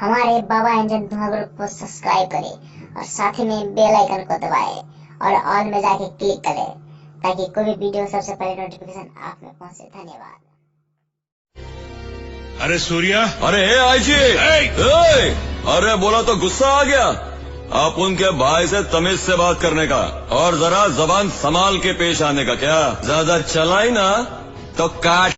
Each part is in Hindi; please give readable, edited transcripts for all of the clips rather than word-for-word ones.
हमारे बाबा एंजन धुआं ग्रुप को सब्सक्राइब करें और साथ ही में बेल आइकन को दबाएं और ऑल में जाके क्लिक करें ताकि कोई भी वीडियो सबसे पहले नोटिफिकेशन आप में पहुंचे। धन्यवाद। अरे सूर्या, अरे आईजी, अरे बोला तो गुस्सा आ गया। आप उनके भाई से तमीज से बात करने का और जरा जबान संभाल के पेश आने का। क्या ज्यादा चलाई ना तो काट।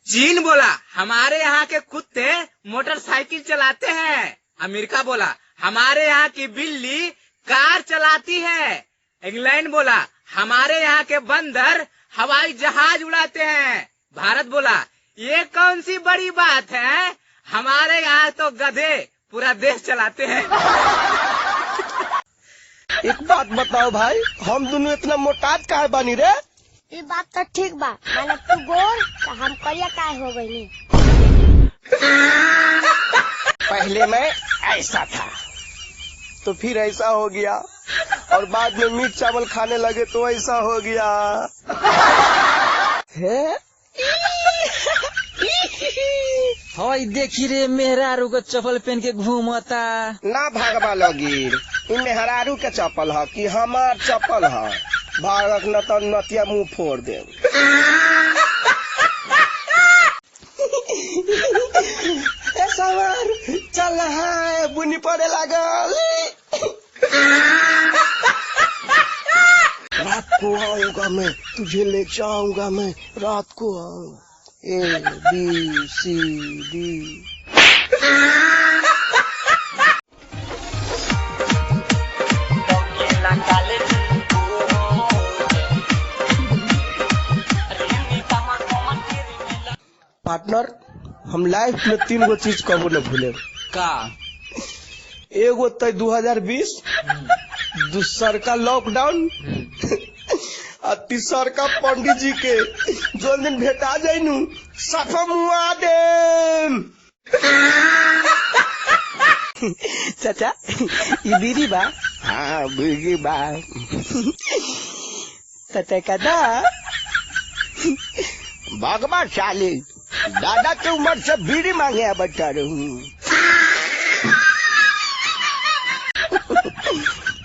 चीन बोला हमारे यहाँ के कुत्ते मोटरसाइकिल चलाते हैं। अमेरिका बोला हमारे यहाँ की बिल्ली कार चलाती है। इंग्लैंड बोला हमारे यहाँ के बंदर हवाई जहाज उड़ाते हैं। भारत बोला ये कौन सी बड़ी बात है, हमारे यहाँ तो गधे पूरा देश चलाते हैं। एक बात बताओ भाई, हम दोनों इतना मोटात काहे बानी रे? ये बात तो ठीक बा, माने तू गोर तो हम करिया काहे हो गई। पहले मैं ऐसा था तो फिर ऐसा हो गया और बाद में मीट चावल खाने लगे तो ऐसा हो गया है? हई देखी रे मेहरारू को चप्पल पहन के घूमता। ना भागवा लगी, इ मेहरारू के चप्पल है कि हमार चप्पल है? भागक न तो नतिया मुंह फोड़ दे। सवार चल है, बुनी पड़े लागल। रात को आऊंगा मैं, तुझे ले जाऊंगा मैं, रात को आऊंगा। ABCD। पार्टनर, हम लाइफ में 3 गो चीज कबो न भूले। का? एगो तो 2020, दूसर का लॉकडाउन और तीसर का पंडित जी के जो दिन भेटा जाये नु सफा मुआ दे। चाचा ये बीड़ी बा? हाँ बीड़ी बा। चाचा का दा भगवा चाली दादा की उम्र से बीड़ी मांगे बच्चा रहूं।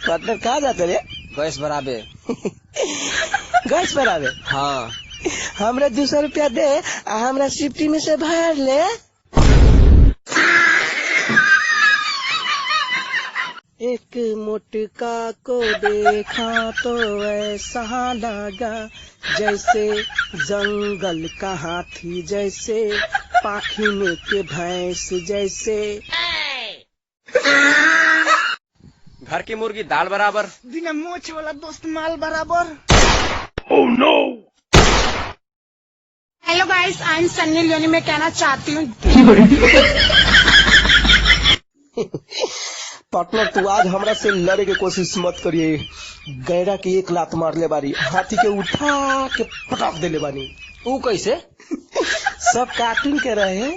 पार्टनर कहाँ जाते रे? गैस बराबे। गैस बराबे? हाँ। हमरा 200 रुपया दे, हमरा सिफ्टी में से भर ले। एक मोटका को देखा तो ऐसा लगा जैसे जंगल का हाथी, जैसे पाखिने के भैंस जैसे। घर की मुर्गी दाल बराबर, बिना मोछ वाला दोस्त माल बराबर। oh no! Hello guys, I am Sunny Leone. मैं कहना चाहती हूँ पार्टनर तू आज हमरा से लड़े के कोशिश मत करिए। गैरा की 1 लात मार ले बारी, हाथी के उठा के पटाख दे ले बानी। ऊ कैसे? सब कार्टून के रहे।